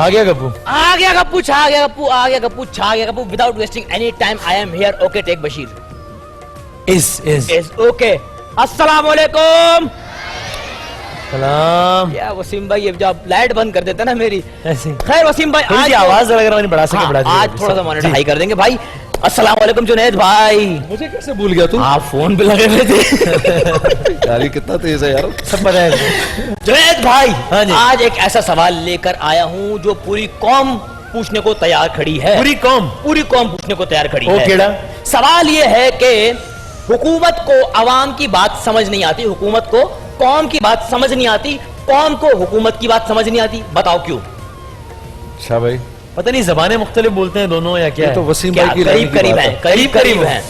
आ गया गप्पू, आ गया गप्पू, छा गया गप्पू, आ गया गप्पू, छा गया Gappu. Without wasting any time I am here. Okay take Bashir. Is okay. अस्सलाम वालेकुम। सलाम। क्या वसीम भाई, अब जब लाइट बंद कर देता ना मेरी। ऐसे खैर वसीम भाई, आज आवाज लग रहा है बढ़ा सके, बढ़ा आज थोड़ा सा मॉनिटर हाई कर देंगे भाई। अस्सलाम वालेकुम जुनैद भाई। मुझे कैसे भूल गया तू? आप फोन पे लगे हुए थे। यार ये कितना तेज है यार, सब पता है। जुनैद भाई, हाँ जी। आज एक ऐसा सवाल लेकर आया हूँ जो पूरी कौम पूछने को तैयार खड़ी है। पूरी कौम पूछने को तैयार खड़ी ओ है। केड़ा? सवाल ये है कि हुकूमत को अवाम की बात समझ नहीं आती, हुकूमत को कौम की बात समझ नहीं आती, कौम को हुकूमत की बात समझ नहीं आती। बताओ क्यों? अच्छा भाई, पता नहीं जबानें मुख्तलिफ बोलते हैं दोनों या क्या ये तो है? वसीम क्या भाई की करीब करीब है, करीब करीब है।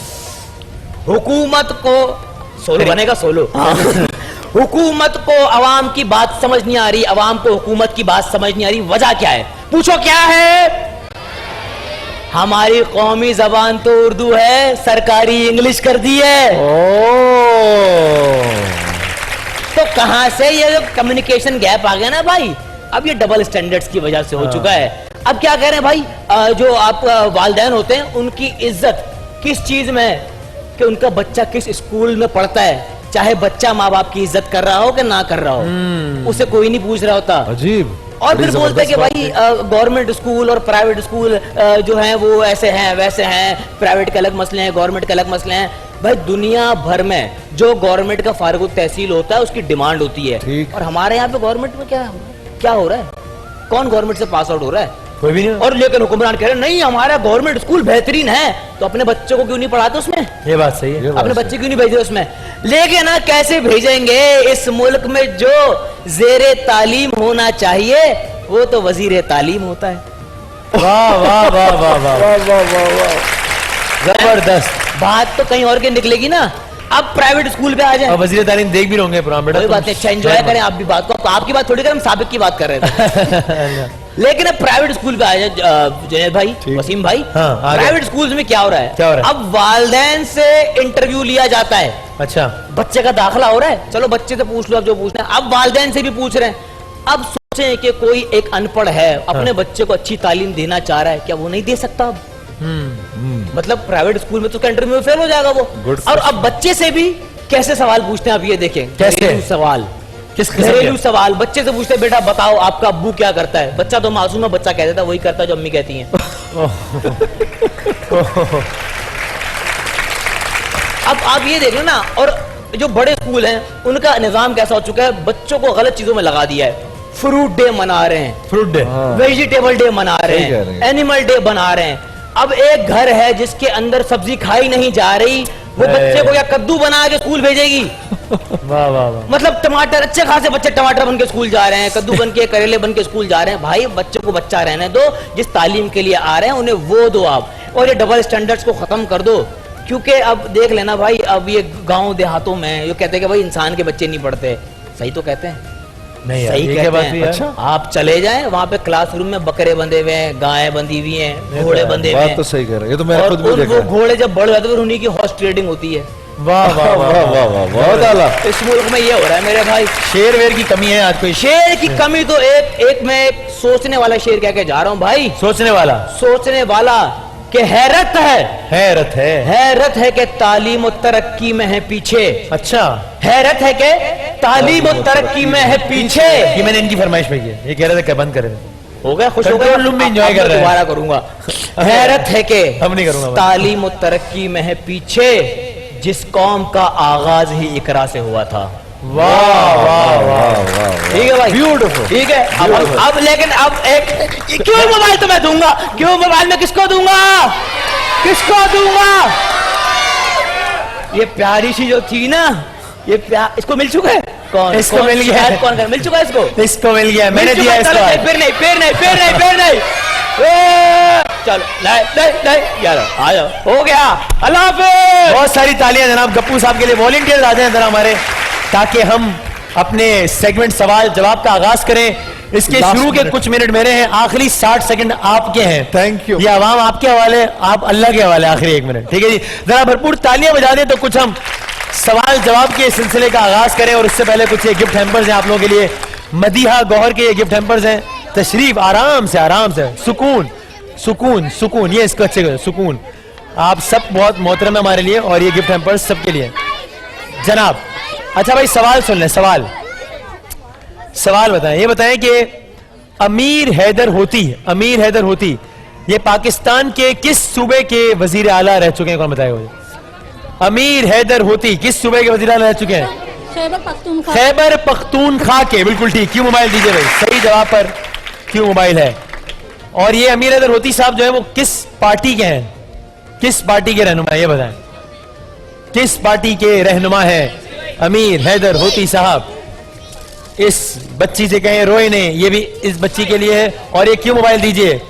हुकूमत को सोलो बनेगा, सोलो। हुकूमत को अवाम की बात समझ नहीं आ रही, अवाम को हुकूमत की बात समझ नहीं आ रही। वजह क्या है? पूछो क्या है? हमारी कौमी जबान तो उर्दू है, सरकारी इंग्लिश कर दी है। तो कहां से ये जो कम्युनिकेशन गैप आ गया ना भाई, अब ये डबल स्टैंडर्ड्स की वजह से हो चुका है। अब क्या कह रहे हैं भाई, जो आप वालिदैन होते हैं उनकी इज्जत किस चीज में है कि उनका बच्चा किस स्कूल में पढ़ता है, चाहे बच्चा माँ बाप की इज्जत कर रहा हो कि ना कर रहा हो, उसे कोई नहीं पूछ रहा होता। अजीब। और फिर बोलते हैं कि भाई गवर्नमेंट स्कूल और प्राइवेट स्कूल जो हैं वो ऐसे हैं वैसे हैं, प्राइवेट के अलग मसले हैं, गवर्नमेंट के अलग मसले हैं। भाई दुनिया भर में जो गवर्नमेंट का फारुग तहसील होता है उसकी डिमांड होती है, और हमारे यहाँ पे गवर्नमेंट में क्या हो रहा है? कौन गवर्नमेंट से पास आउट हो रहा है? कोई भी नहीं। और लेकिन हुक्मरान कह रहे नहीं हमारा गवर्नमेंट स्कूल बेहतरीन है, तो अपने बच्चों को क्यों नहीं पढ़ाते उसमें? ये बात सही है। अपने बच्चे क्यों नहीं भेजे उसमें? लेकिन ना कैसे भेजेंगे? इस मुल्क में जो जेरे तालीम होना चाहिए वो तो वजीर तालीम होता है। वाह वाह वाह वाह वाह वाह वाह वाह वाह, जबरदस्त। बात तो कहीं और की निकलेगी ना। अब प्राइवेट स्कूल पे आ जाए, अब वजीर तालीम देख भी होंगे प्रोग्राम बेटा। कोई बात नहीं, अच्छा एंजॉय करें आप भी बात को। आपकी बात थोड़ी करें, हम साबिक की बात कर रहे थे। लेकिन अब प्राइवेट स्कूल पे आ जाए जुनैद भाई, वसीम भाई, प्राइवेट स्कूल में क्या हो रहा है? क्या हो रहा है? अब वालिदैन से इंटरव्यू लिया जाता है। अच्छा, बच्चे का दाखिला हो रहा है, चलो बच्चे से पूछ लो अब जो पूछना है। अब वालिदैन से भी पूछ रहे हैं। अब सोचें कि कोई एक अनपढ़ है, अपने बच्चे को अच्छी तालीम देना चाह रहा है, क्या वो नहीं दे सकता? अब मतलब प्राइवेट स्कूल में तो इंटरव्यू में फेल हो जाएगा वो। और अब बच्चे से भी कैसे सवाल पूछते हैं आप ये देखें। कैसे सवाल? किस घरेलू सवाल बच्चे से पूछते हैं, बेटा बताओ आपका अब्बू क्या करता है? बच्चा तो मासूम है, बच्चा कह देता है वही करता है जो अम्मी कहती हैं। अब आप ये देख लो ना। और जो बड़े स्कूल हैं उनका निजाम कैसा हो चुका है, बच्चों को गलत चीजों में लगा दिया है। फ्रूट डे मना रहे हैं, फ्रूट डे, वेजिटेबल डे मना रहे हैं, एनिमल डे बना रहे हैं। अब एक घर है जिसके अंदर सब्जी खाई नहीं जा रही, वो बच्चे को क्या कद्दू बना के स्कूल भेजेगी? वाह वाह वाह। मतलब टमाटर, अच्छे खासे बच्चे टमाटर बन के स्कूल जा रहे हैं, कद्दू बन के, करेले बन के स्कूल जा रहे हैं। भाई बच्चों को बच्चा रहने दो, जिस तालीम के लिए आ रहे हैं उन्हें वो दो आप, और ये डबल स्टैंडर्ड्स को खत्म कर दो। क्योंकि अब देख लेना भाई, अब ये गांव देहातों में ये कहते हैं कि भाई इंसान के बच्चे नहीं पढ़ते। सही तो कहते हैं, नहीं यार, सही ये कहते क्या बात हैं। हुई यार? अच्छा, आप चले जाएं वहां पे क्लासरूम में बकरे बंधे हुए हैं, गायें बंधी हुई हैं, घोड़े बंधे हुए बात हैं। तो सही कह रहा है, ये तो मैं और खुद भी देखा वो है। घोड़े जब बढ़ जाते हैं उन्हीं की हॉर्स ट्रेडिंग होती है। वाह वाह वाह वाह वाह वाह, बहुत आला। इस मुल्क में ये हो रहा है मेरे भाई। शेर वेर की कमी है आज कोई? शेर की कमी तो एक मैं एक सोचने वाला शेर कह के जा रहा हूँ भाई। सोचने वाला कि हैरत है कि तालीम और तरक्की में है पीछे। अच्छा, हैरत है कि तालीम और तरक्की में है पीछे। ये मैंने इनकी फरमाइश पे की है, ये कह रहे थे बंद करें। हो गया, खुश हो गया? कंट्रोल रूम में एंजॉय कर रहे हैं। दोबारा करूंगा। हैरत है कि हम नहीं करूंगा। तालीम और तरक्की में है पीछे, जिस कौम का आगाज ही इकरा से हुआ था। वाह वाह वाह, ठीक है भाई, ब्यूटीफुल। ठीक है। अब लेकिन अब एक क्यों मोबाइल तो मैं दूंगा, क्यों मोबाइल में किसको दूंगा? ये प्यारी सी जो थी ना, ये प्यार इसको मिल चुका है। कौन? इसको मिल गया है। कौन मिल चुका है इसको? मिल गया, मैंने दिया इसको। फिर नहीं चलो नहीं यार, आ जाओ, हो गया, अल्लाह हाफिज़। बहुत सारी तालियां जनाब गप्पू साहब के लिए। वॉलंटियर आ जाएं जरा हमारे, ताकि हम अपने सेगमेंट सवाल जवाब का आगाज करें। इसके शुरू के कुछ मिनट मेरे हैं, आखिरी 60 सेकंड आपके हैं। Thank you. ये आवाम आपके हवाले, आप अल्लाह के हवाले। आखिरी 1 मिनट, ठीक है जी। जरा भरपूर तालियां बजा दें तो कुछ हम सवाल जवाब के सिलसिले का आगाज करें। और उससे पहले कुछ ये गिफ्ट हैम्पर्स हैं आप लोगों के लिए, मदीहा गौहर के ये गिफ्ट हैम्पर्स हैं, तशरीफ, आराम से, सुकून सुकून सुकून, ये इसको अच्छे करो, सुकून। आप सब बहुत मोहतरम है हमारे लिए, और ये गिफ्ट हैम्पर्स सबके लिए जनाब। अच्छा भाई, सवाल सुन लें, सवाल बताएं, ये बताएं कि अमीर हैदर होती ये पाकिस्तान के किस सूबे के वजीर आला रह चुके हैं? कौन बताएगा मुझे? अमीर हैदर होती किस सूबे के वजीर आला रह चुके हैं? खैबर पख्तूनख्वा के। बिल्कुल ठीक। क्यों मोबाइल दीजिए भाई, सही जवाब पर क्यों मोबाइल है। और ये अमीर हैदर होती साहब जो है वो किस पार्टी के हैं, किस पार्टी के रहनुमा है? ये बताएं, किस पार्टी के रहनुमा है अमीर हैदर होती साहब? इस बच्ची से कहें रोए ने, ये भी इस बच्ची के लिए है। और ये क्यों मोबाइल दीजिए,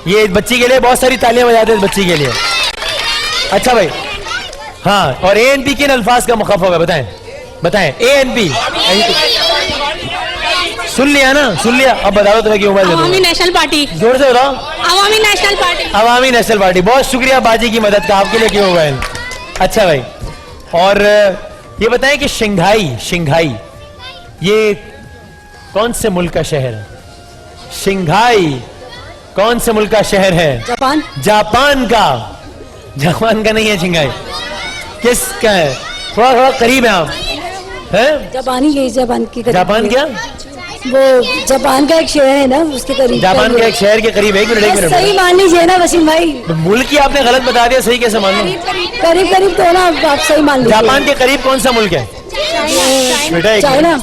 ये इस बच्ची के लिए, बहुत सारी तालियां बजाते हैं इस बच्ची के लिए। अच्छा भाई, हाँ, और ANP किन अल्फाज का मुखफ़फ़ है? बताएं ANP। सुन लिया ना, सुन लिया। अब बताओ तुम्हें क्यों मोबाइल दे दूं? अवामी नेशनल पार्टी। जोर से बताओ। अवामी नेशनल पार्टी। अवामी नेशनल पार्टी। बहुत शुक्रिया बाजी की मदद का, आपके लिए क्यों मोबाइल। अच्छा भाई, और ये बताएं कि शंघाई ये कौन से मुल्क का शहर है? शंघाई कौन से मुल्क का शहर है? जापान का नहीं है शंघाई, किसका है? थोड़ा करीब है आप, हैं? जापान की करीब। जापान क्या? वो जापान का एक शहर है ना, उसके करीब। जापान के एक शहर के करीब। एक मिनट सही मान लीजिए ना वसीम भाई। तो मुल्क ही आपने गलत बता दिया, सही कैसे मान लूं? करीब तो ना, आप सही मान लीजिए। जापान के करीब कौन सा मुल्क है बेटा? चाइना,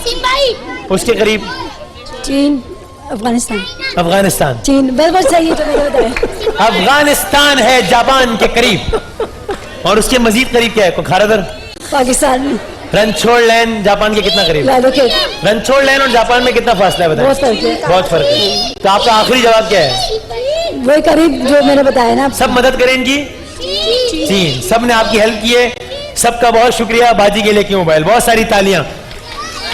उसके करीब चीन, अफगानिस्तान। चीन, बस सही है, तो मैंने बताया। अफगानिस्तान है जापान के करीब। और उसके मजीद करीब क्या है? खारादर, पाकिस्तान। रणछोड़ लैन जापान के कितना करीब? रणछोड़ लैन और जापान में कितना फासला है बताएं? बहुत फर्क है। तो आपका आखिरी जवाब क्या है? वही करीब जो मैंने बताया ना। सब मदद करें इनकी। चीन, सब ने आपकी हेल्प की है, सबका बहुत शुक्रिया। बाजी के लिए क्यों मोबाइल, बहुत सारी तालियां।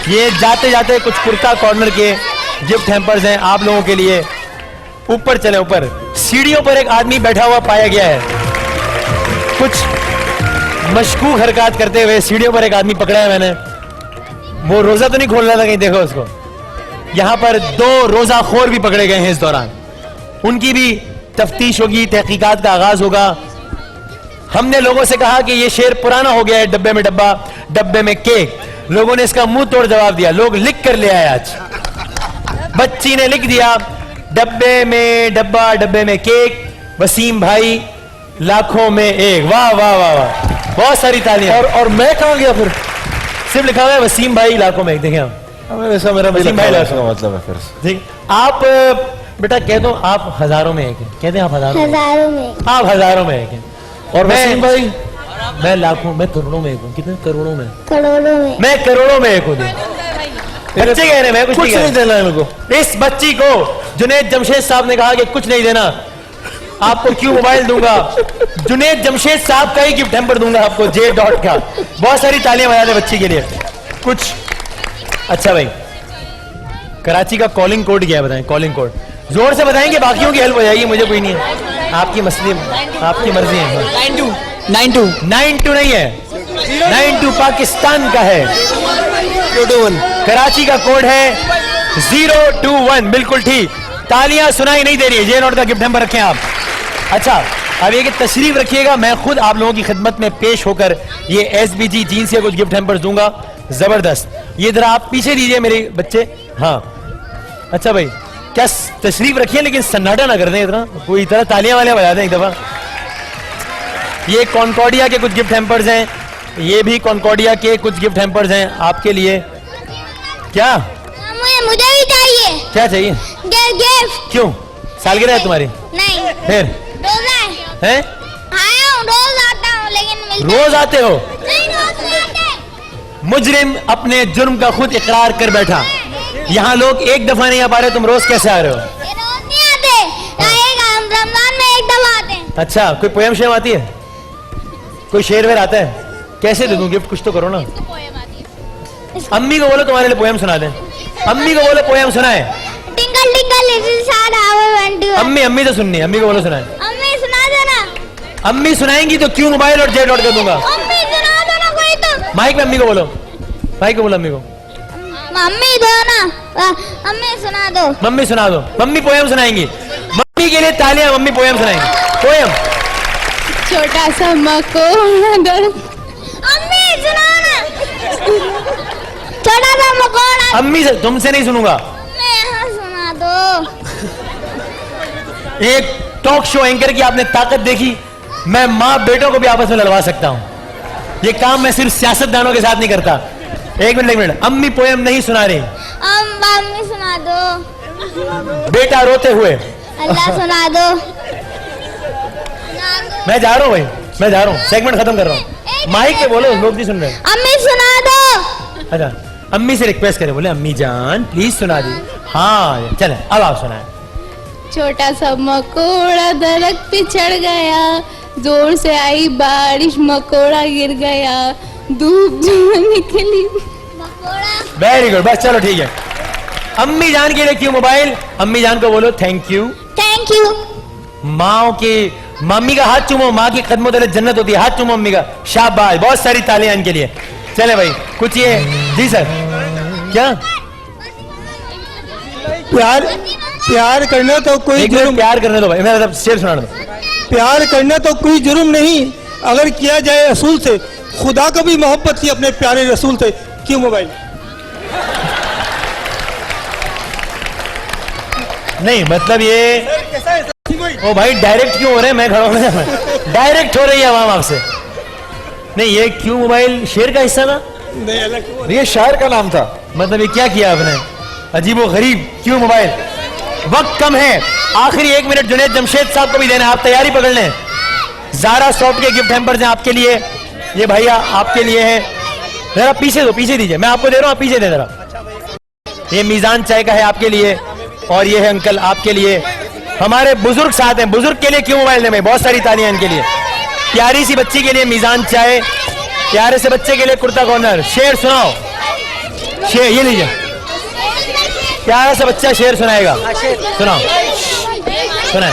ये जाते जाते कुछ कुर्ता कॉर्नर के गिफ्ट हैम्पर्स हैं आप लोगों के लिए। ऊपर चले, ऊपर सीढ़ियों पर एक आदमी बैठा हुआ पाया गया है, कुछ मशकूक हरकत करते हुए। सीढ़ियों पर एक आदमी पकड़ा है मैंने, वो रोजा तो नहीं खोल रहा था कहीं, देखो उसको। यहां पर 2 रोजाखोर भी पकड़े गए हैं इस दौरान, उनकी भी तफ्तीश होगी, तहकीकात का आगाज होगा। हमने लोगों से कहा कि ये शेर पुराना हो गया है, डब्बे में डब्बा, डब्बे में केक। लोगों ने इसका मुंह तोड़ जवाब दिया, लोग लिख कर ले आए। आज बच्ची ने लिख दिया, डब्बे में डब्बा, डब्बे में केक, वसीम भाई लाखों में एक। वाह वाह वाह वाह, बहुत सारी तालियां। और मैं कहां गया फिर? सिर्फ लिखा हुआ है वसीम भाई लाखों में एक। देखें आप, वैसा मेरा वसीम भाई लाखों का मतलब है फिर। ठीक, आप बेटा कह दो आप हजारों में एक हैं, कहते हैं आप हजारों में, आप हजारों में एक हैं। और वसीम भाई मैं लाखों, मैं करोड़ों में एक हूँ। कितने? करोड़ों में मैं करोड़ों में एक हूँ। बच्चे कह रहे हैं, मैं कुछ नहीं देना है मेरे को। इस बच्ची को जुनैद जमशेद साहब ने कहा कि कुछ नहीं देना, आपको क्यों मोबाइल दूंगा। जुनैद जमशेद साहब का ही गिफ्ट हैम्पर दूंगा आपको, J डॉट का। बहुत सारी तालियां बजा दे बच्ची के लिए कुछ। अच्छा भाई, कराची का कॉलिंग कोड क्या है बताएं? कॉलिंग कोड जोर से बताएंगे, बाकियों की हेल्प हो जाएगी, मुझे कोई नहीं है। आपकी मसले, आपकी मर्जी है। 92 नहीं है, 92 पाकिस्तान का है। 221 कराची का कोड है 021। बिल्कुल ठीक, तालियां सुनाई नहीं दे रही है। J नोट का गिफ्ट हैम्पर रखें आप। अच्छा, अब ये कि तशरीफ रखिएगा, मैं खुद आप लोगों की खिदमत में पेश होकर ये SBG जीन्स के कुछ गिफ्ट हैम्पर्स दूंगा, जबरदस्त। ये जरा आप पीछे दीजिए मेरे बच्चे। हाँ, अच्छा भाई, क्या तशरीफ रखिए, लेकिन सन्नाटा ना कर दें इतना, कोई तरह तालियां वालियां बजा दें एक दफा। ये कॉन्कॉर्डिया के कुछ गिफ्ट हैम्पर्स हैं, ये भी कॉन्कॉर्डिया के कुछ गिफ्ट हैम्पर्स हैं आपके लिए। क्या? मुझे भी चाहिए। क्या चाहिए? गिफ्ट। क्यों? सालगिरह है तुम्हारी? नहीं। फिर? रोजा है? आया हूँ, रोज आता हूँ, लेकिन रोज आते हो? नहीं, रोज नहीं आते। मुजरिम अपने जुर्म का खुद इकरार कर बैठा। यहाँ लोग एक दफा नहीं आ पा रहे, तुम रोज कैसे आ रहे हो? ये रोज नहीं आते, हम रमजान में एक दफा आते हैं। अच्छा, कोई पोयम शेम आती है? कोई शेर वेर आता है? कैसे दे दूं गिफ्ट, कुछ तो करो ना। अम्मी को बोलो तुम्हारे लिए पोयम सुना दें। अम्मी को बोलो पोयम सुनाए। Twinkle twinkle little star how I want to. अम्मी तो सुननी है, अम्मी को बोलो सुनाए। अम्मी सुना देना। अम्मी सुनाएंगी तो क्यों मोबाइल और J डॉट कर दूंगा। अम्मी सुना देना कोई तो। माइक में अम्मी को बोलो, माइक को बोलो अम्मी को। मम्मी दो ना मम्मी सुना दो मम्मी सुना दो। Mummy poem सुनाएंगी। मम्मी के लिए तालियां। मम्मी पोयम सुनाएंगी। पोयम। छोटा सा मकोड़ा मम्मी सुना ना छोटा सा मकोड़ा अम्मी से तुमसे नहीं सुनूंगा। मैं सुना दो एक टॉक शो एंकर की आपने ताकत देखी। मैं माँ बेटों को भी आपस में लड़वा सकता हूँ। ये काम मैं सिर्फ सियासतदानों के साथ नहीं करता। एक मिनट। अम्मी पोयम नहीं सुना रही। मम्मी सुना दो बेटा रोते हुए। अल्लाह सुना दो मैं जा रहा हूँ भाई, मैं जा रहा हूँ, सेगमेंट खत्म कर रहा हूँ। माइक पे बोलो, लोग नहीं सुन रहे। अम्मी सुना दो अच्छा, अम्मी से रिक्वेस्ट करें, बोले अम्मी जान प्लीज सुना दी। हाँ चले, अब आप सुनाए। छोटा सा मकोड़ा दरख्त पे चढ़ गया, जोर से आई बारिश मकोड़ा गिर गया, धूप जो निकली। वेरी गुड, बस चलो ठीक है। अम्मी जान के लिए क्यों मोबाइल? अम्मी जान को बोलो थैंक यू। थैंक यू माओ की, मम्मी का हाथ चूमो, माँ की कदमों तले जन्नत होती है, हाथ चूमो मम्मी का। शाबाश, बहुत सारी तालियां इनके लिए। चले भाई, कुछ ये जी सर क्या प्यार करना तो कोई जुर्म, प्यार करने दो भाई, मेरा शेर सुना दो। प्यार करना तो कोई जुर्म नहीं अगर किया जाए असूल से। खुदा को भी मोहब्बत थी अपने प्यारे रसूल से, क्यों मोबाइल? नहीं मतलब ये ओ भाई डायरेक्ट क्यों हो रहे हैं? मैं खड़ा हूं, डायरेक्ट हो रही है आवाम आपसे। नहीं ये क्यों मोबाइल शेर का हिस्सा था? नहीं अलग ये शायर का नाम था। मतलब ये क्या किया आपने? अजीबो गरीब, क्यों मोबाइल? वक्त कम है, आखिरी 1 मिनट जुनैद जमशेद साहब को भी देना, आप तैयारी पकड़ लें। ज़ारा सॉफ्ट के गिफ्ट हैम्पर्स हैं आपके लिए, ये भैया आपके लिए है। जरा पीछे दो, पीछे दीजिए, मैं आपको दे रहा हूँ, आप पीछे दे जरा। ये मीजान चाय का है आपके लिए, और ये है अंकल आपके लिए। हमारे बुजुर्ग साथ हैं, बुजुर्ग के लिए क्यों मोबाइल दें भाई? बहुत सारी तालियां इनके लिए। प्यारी सी बच्ची के लिए मीजान चाय, प्यारे से बच्चे के लिए कुर्ता कॉर्नर। शेर सुनाओ, शेर ये लीजिए, प्यारा सा बच्चा शेर सुनाएगा, सुनाओ, सुनाए।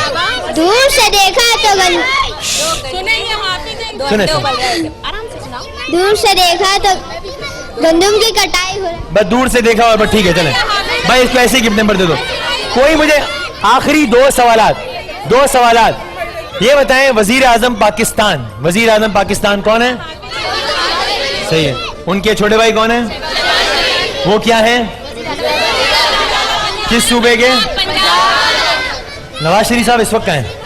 दूर से देखा तो सुने दूर से देखा तो गंदम की कटाई हो रही। बस दूर से देखा और बस ठीक है, चले भाई, इसको ऐसे गिफ्ट नंबर दे दो। कोई मुझे आखिरी 2 सवालात ये बताएं, वजीर आजम पाकिस्तान, वजीर आजम पाकिस्तान कौन है? सही है। उनके छोटे भाई कौन है? वो क्या है? किस सूबे के? नवाज शरीफ साहब इस वक्त कहाँ हैं?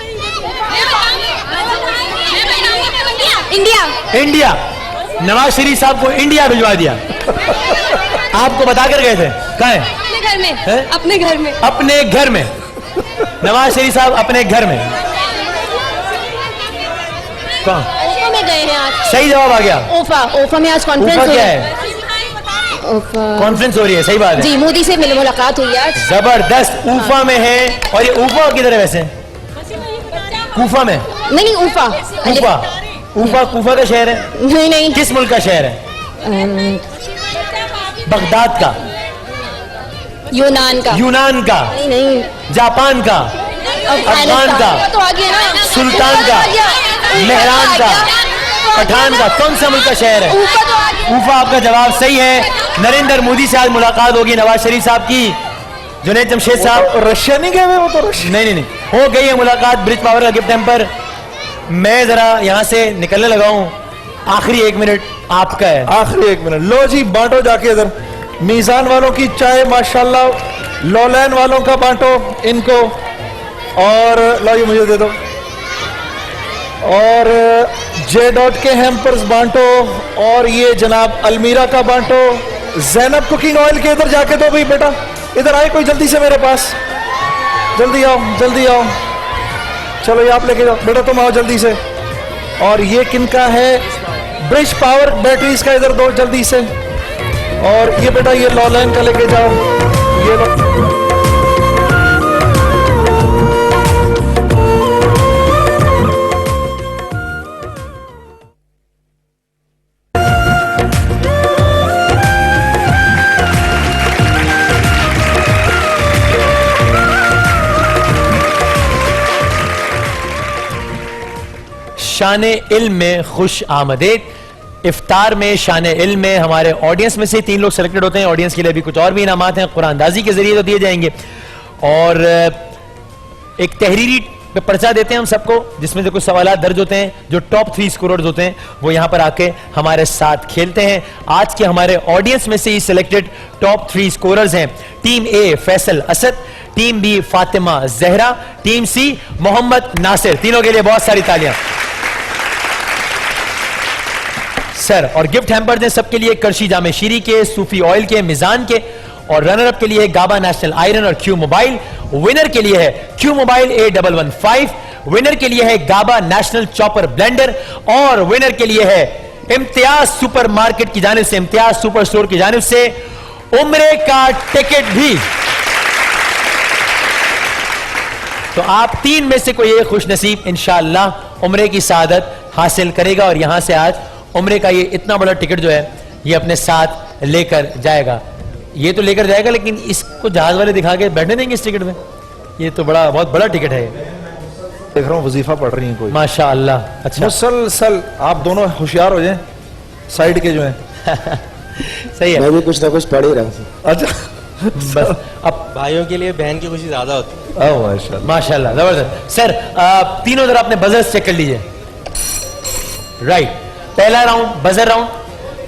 इंडिया। नवाज शरीफ साहब को इंडिया भिजवा दिया। आपको बताकर गए थे, कहाँ है? अपने घर में। नवाज शरीफ साहब अपने घर में। कहाँ? ओफा में गए हैं आज। सही जवाब आ गया। ओफा में आज कॉन्फ्रेंस क्या है? कॉन्फ्रेंस हो रही है, सही बात है जी, मोदी से मुलाकात हुई आज। जबरदस्त। ऊफा में है, और ये ऊफा किधर है वैसे? कूफा में? नहीं ऊफा। ऊफा कूफा का शहर है? नहीं। किस मुल्क का शहर है? बगदाद का? यूनान का? नहीं। जापान का? अफगान का? तो आ गया ना। सुल्तान का? मेहरान का? पठान का? कौन सा मुल्क का शहर है? ऊफा आपका जवाब सही है। नरेंद्र मोदी से आज मुलाकात होगी नवाज शरीफ साहब की। जुनैद जमशेद साहब रशिया नहीं गए हुए? वो तो रशिया नहीं हो गई है मुलाकात। ब्रिज पावर का गिफ्ट हैम्पर। मैं जरा यहाँ से निकलने लगा हूँ, आखिरी 1 मिनट आपका है। आखिरी 1 मिनट, लो जी बांटो जाके इधर। मीजान वालों की चाय माशाल्लाह, लॉलैन वालों का बांटो इनको, और लो ये मुझे दे दो। और J.Dot के हैम्पर्स बांटो, और ये जनाब अलमीरा का बांटो। ज़ैनब कुकिंग ऑयल के इधर जाके दो भाई बेटा, इधर आए कोई जल्दी से मेरे पास, जल्दी आओ। चलो ये आप लेके जाओ बेटा, तुम आओ जल्दी से। और ये किनका है? ब्रिज पावर बैटरीज का, इधर दो जल्दी से। और ये बेटा ये लॉलैन का लेके जाओ, ये लो। शान इल्म में खुश आमदेद। इफ्तार में, शान इल्म में हमारे ऑडियंस में से 3 लोग सेलेक्टेड होते हैं। ऑडियंस के लिए भी कुछ और भी इनामात हैं, कुरानदाजी के जरिए तो दिए जाएंगे, और एक तहरीरी पे पर्चा देते हैं हम सबको, जिसमें से कुछ सवालात दर्ज होते हैं। जो टॉप 3 स्कोरर्स होते हैं वो यहां पर आके हमारे साथ खेलते हैं। आज के हमारे ऑडियंस में से ही सिलेक्टेड टॉप 3 स्कोरर्स हैं। Team A Faisal Asad, team B Fatima Zahra, team C Mohammad Nasir. तीनों के लिए बहुत सारी तालियां सर। और गिफ्ट हैम्पर्स हैं सबके लिए, करशी जामे शीरी के, सूफी ऑयल के, मिजान के, और रनर अप के लिए है गाबा नेशनल आयरन और क्यू मोबाइल। विनर के लिए है क्यू मोबाइल A115, विनर के लिए है गाबा नेशनल चॉपर ब्लेंडर, और विनर के लिए है इम्तियाज सुपर मार्केट की जानिब से, इम्तियाज सुपर स्टोर की जानिब से उम्रे का टिकट भी। तो आप 3 में से कोई एक खुश नसीब इंशाअल्लाह उम्रे की सादत हासिल करेगा, और यहां से आज उम्रे का ये इतना बड़ा टिकट जो है ये अपने साथ लेकर जाएगा। ये तो लेकर जाएगा, लेकिन इसको जहाज वाले दिखा के बैठने देंगे इस टिकट में? ये तो बहुत बड़ा टिकट है। देख रहा हूँ वजीफा पढ़ रही हैं कोई, माशाअल्लाह। अच्छा, मुसलसल आप दोनों होशियार हो जाएं, साइड के जो हैं। सही है। मैं भी कुछ ना कुछ पढ़ ही रहा हूँ। अच्छा, बस अब भाइयों के लिए बहन की खुशी ज्यादा होती है। माशाल्लाह माशाल्लाह, जबरदस्त। सर तीनों जरा अपने बजर्स चेक कर लीजिए। राइट, पहला राउंड बजर राउंड।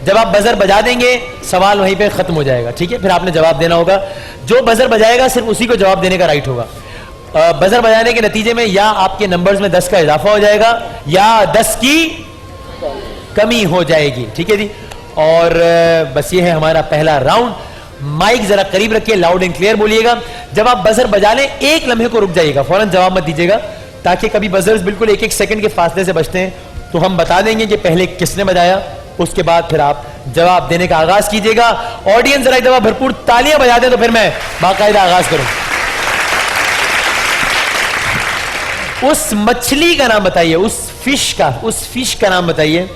जब आप बजर बजा देंगे सवाल वहीं पे खत्म हो जाएगा, ठीक है? फिर आपने जवाब देना होगा। जो बजर बजाएगा सिर्फ उसी को जवाब देने का राइट होगा। बजर बजाने के नतीजे में या आपके नंबर्स में 10 का इजाफा हो जाएगा या 10 की कमी हो जाएगी, ठीक है जी? और बस ये है हमारा पहला राउंड। माइक जरा करीब रखिए, लाउड एंड क्लियर बोलिएगा। जब आप बजर बजा लें 1 लम्हे को रुक जाइएगा, फौरन जवाब मत दीजिएगा, ताकि कभी बजर्स बिल्कुल 1-1 सेकंड के फासले से बजते हैं तो हम बता देंगे कि पहले किसने बजाया, उसके बाद फिर आप जवाब देने का आगाज कीजिएगा। ऑडियंस जरा एक दफा भरपूर तालियां बजा दें तो फिर मैं बाकायदा आगाज करूं। उस मछली का नाम बताइए, उस फिश का नाम बताइए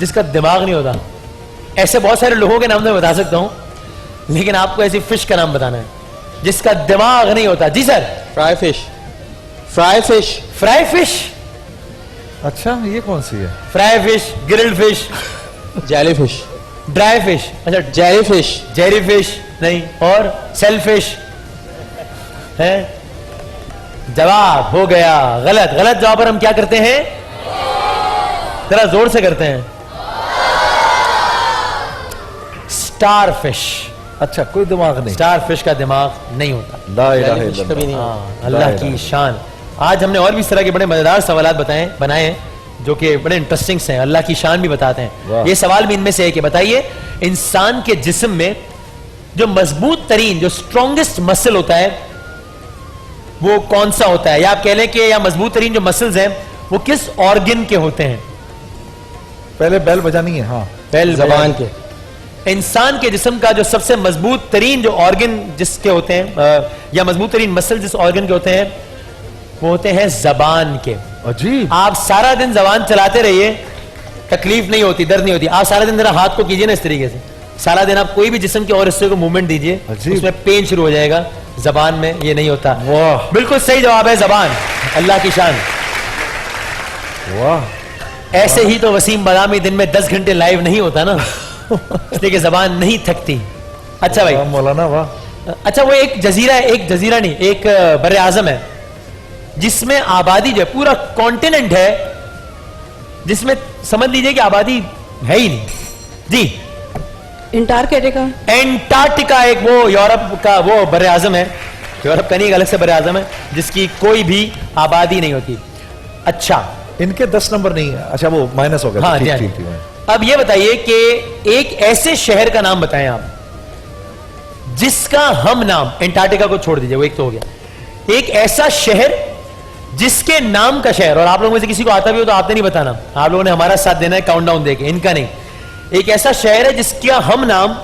जिसका दिमाग नहीं होता। ऐसे बहुत सारे लोगों के नाम मैं बता सकता हूं, लेकिन आपको ऐसी फिश का नाम बताना है जिसका दिमाग नहीं होता। जी sir. Fry fish. Fry fish. Fry fish? अच्छा, ये कौन सी है? Fry fish, grilled fish, jelly fish. Dry fish. अच्छा, जेली फिश। जेरी फिश नहीं, और सेल फिश है। जवाब हो गया गलत। गलत जवाब पर हम क्या करते हैं? जरा जोर से करते हैं। Star fish. अच्छा, कोई दिमाग नहीं। स्टार फिश का दिमाग नहीं होता। ला इलाहा इल्लल्लाह। कभी नहीं। अल्लाह की शान। आज हमने और भी इस तरह के बड़े मजेदार सवाल बनाए हैं जो कि बड़े इंटरेस्टिंग हैं, अल्लाह की शान भी बताते हैं। ये सवाल भी इनमें से है कि बताइए इंसान के जिस्म में जो मजबूत तरीन, जो स्ट्रॉन्गेस्ट मसल होता है वो कौन सा होता है? या आप कह लें कि या मजबूत तरीन जो मसल्स हैं वो किस ऑर्गन के होते हैं? पहले बेल बजानी है। हाँ, बेल जबान के। इंसान के जिस्म का जो सबसे मजबूत तरीन जो ऑर्गन जिसके होते हैं, या मजबूत तरीन मसल जिस ऑर्गन के होते हैं वो होते हैं जबान के। अजीब। आप सारा दिन जबान चलाते रहिए, तकलीफ नहीं होती, दर्द नहीं होती। आप सारा दिन जरा हाथ को कीजिए ना इस तरीके से, सारा दिन आप कोई भी जिस्म के और हिस्से को मूवमेंट दीजिए, उसमें पेन शुरू हो जाएगा। जबान में ये नहीं होता। वाह, बिल्कुल सही जवाब है जबान। अल्लाह की शान। वाह। ऐसे ही तो वसीम बदामी दिन में 10 घंटे लाइव नहीं होता ना, इसलिए कि जबान नहीं थकती। अच्छा भाई, मौलाना वाह। अच्छा, वो एक जजीरा है, एक जजीरा नहीं, एक बर्रे आजम है जिसमें आबादी जो है पूरा कॉन्टिनेंट है, जिसमें समझ लीजिए कि आबादी है ही नहीं। जी, अंटार्कटिका। एंटार्क्टिका एक वो यूरोप का वो बर्रे आजम है, यूरोप का नहीं, एक अलग से बर्रे आजम है जिसकी कोई भी आबादी नहीं होती। अच्छा, इनके 10 नंबर नहीं है। अच्छा, वो माइनस हो गया। हाँ, ठीक, जी, ठीक, ठीक। अब ये बताइए कि एक ऐसे शहर का नाम बताएं आप जिसका हम नाम, एंटार्क्टिका को छोड़ दीजिए, वो एक तो हो गया। एक ऐसा शहर जिसके नाम का शहर, और आप लोगों में से किसी को आता भी हो तो आपने नहीं बताना, आप लोगों ने हमारा साथ देना है काउंटडाउन देके, इनका नहीं। एक ऐसा शहर है जिसका हम नाम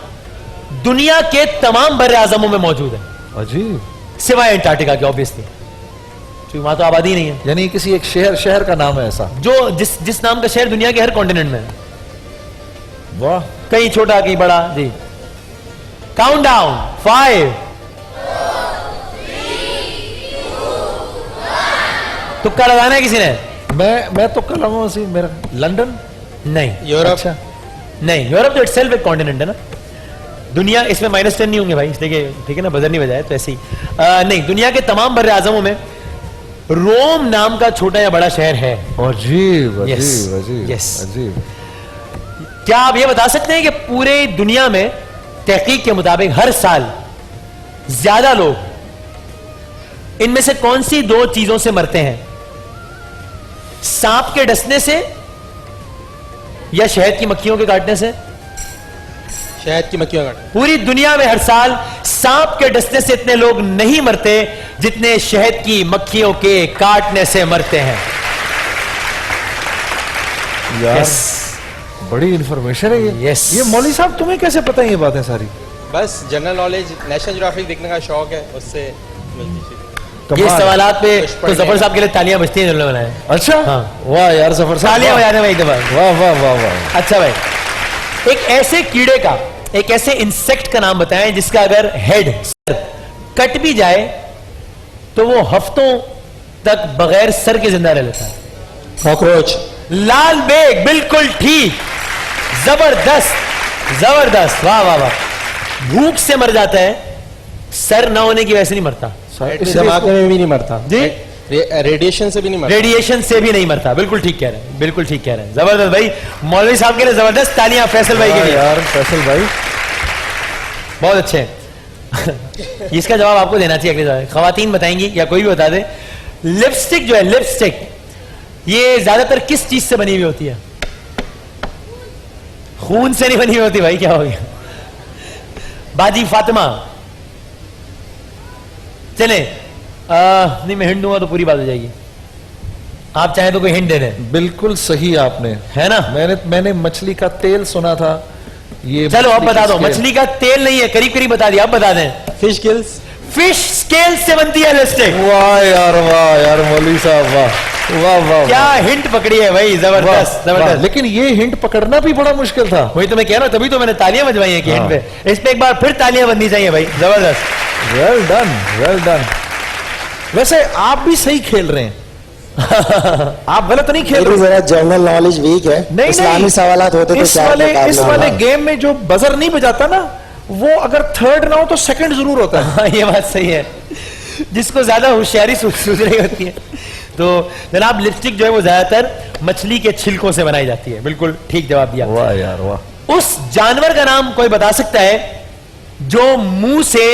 दुनिया के तमाम बर्रे आजमों में मौजूद है, अजीब। सिवाय एंटार्क्टिका के ऑब्वियसली, क्योंकि वहां तो आबादी नहीं है। यानी किसी एक शहर का नाम है ऐसा जो जिस नाम का शहर दुनिया के हर कॉन्टिनेंट में है। वाह। कहीं छोटा कहीं बड़ा। जी, काउंटडाउन 5। तुक्का लगाना है किसी ने? मैं तो कल मेरा लंदन। नहीं। यूरोप। अच्छा। नहीं, यूरोप तो इटसेल्फ एक कॉन्टिनेंट है ना। दुनिया इसमें -10 नहीं होंगे भाई, देखिए ठीक है ना, बजर नहीं बजाए तो ऐसे ही। नहीं, दुनिया के तमाम बर्रे आजमों में रोम नाम का छोटा या बड़ा शहर है। अजीब Yes. अजीब अजीब Yes. अजीब। क्या आप ये बता सकते हैं कि पूरे दुनिया में तहकीक के मुताबिक हर साल ज्यादा लोग इनमें से कौन सी 2 चीजों से मरते हैं? सांप के डसने से या शहद की मक्खियों के काटने से? शहद की मक्खियों का। पूरी दुनिया में हर साल सांप के डसने से इतने लोग नहीं मरते जितने शहद की मक्खियों के काटने से मरते हैं। यार Yes. बड़ी इंफॉर्मेशन है ये। Yes. ये मौलवी साहब तुम्हें कैसे पता है ये बातें सारी? बस जनरल नॉलेज, नेशनल ज्योग्राफिक देखने का शौक है, उससे मिलती थी। ये कमाल। सवालात पे कुछ तो पढ़ने जफर साहब के लिए तालियां बजती हैं जिन्होंने बनाए। अच्छा हाँ। वाह यार जफर साहब, तालियां वाह। बजाने में एक दफा। वाह वाह वाह वाह। अच्छा भाई, एक ऐसे कीड़े का, एक ऐसे इंसेक्ट का नाम बताएं जिसका अगर हेड सर कट भी जाए तो वो हफ्तों तक बगैर सर के जिंदा रह लेता है। कॉकरोच। लाल बेग, बिल्कुल ठीक, जबरदस्त जबरदस्त, वाह वाह वाह। भूख से मर जाता है, सर ना होने की वजह से नहीं मरता। धमाके में भी नहीं मरता जी, रेडिएशन से भी नहीं मरता। रेडिएशन से भी नहीं मरता। बिल्कुल ठीक कह रहे हैं, बिल्कुल ठीक कह रहे हैं। जबरदस्त भाई, मौलवी साहब के लिए जबरदस्त तालियां फैसल भाई के लिए। यार फैसल भाई बहुत अच्छे हैं। इसका जवाब आपको देना चाहिए अगले सवाल। खवातीन बताएंगी या कोई भी बता दे, लिपस्टिक जो है, लिपस्टिक ये ज्यादातर किस चीज से बनी हुई होती है? खून से नहीं बनी हुई होती भाई, क्या हो गया? बाजी फातिमा, चले नहीं मैं हिंट दूंगा तो पूरी बात हो जाएगी। आप चाहें तो कोई हिंट दे दें। बिल्कुल सही आपने, है ना? मैंने मछली का तेल सुना था। ये चलो अब मछली बता की दो, स्केल। मछली का तेल नहीं है, करीब करीब बता दिया, अब बता दें। Fish gills. फिश स्केल से बनती है लिपस्टिक। वाह यार मौलवी साहब, वाह वाह वाह। क्या हिंट पकड़ी है भाई, जबरदस्त जबरदस्त। लेकिन ये हिंट पकड़ना भी बड़ा मुश्किल था। वही तो मैं कह रहा हूं, तभी तो मैंने तालियां बजवाई हैं कि हिंट पे। इस पे एक बार फिर तालियां बननी चाहिए भाई, जबरदस्त। Well done well done. वैसे आप भी सही खेल रहे हैं। आप गलत नहीं खेल रहे। जरा जनरल नॉलेज वीक है। नहीं इस्लामी सवालात होते तो इस वाले गेम में जो बजर नहीं बजाता ना, वो अगर थर्ड ना हो तो सेकंड जरूर होता है। हाँ, ये बात सही है, जिसको ज्यादा होशियारी सूझ रही होती है। तो जनाब, लिपस्टिक जो है वो ज्यादातर मछली के छिलकों से बनाई जाती है। बिल्कुल ठीक जवाब दिया। वाह यार वाह। उस जानवर का नाम कोई बता सकता है जो मुंह से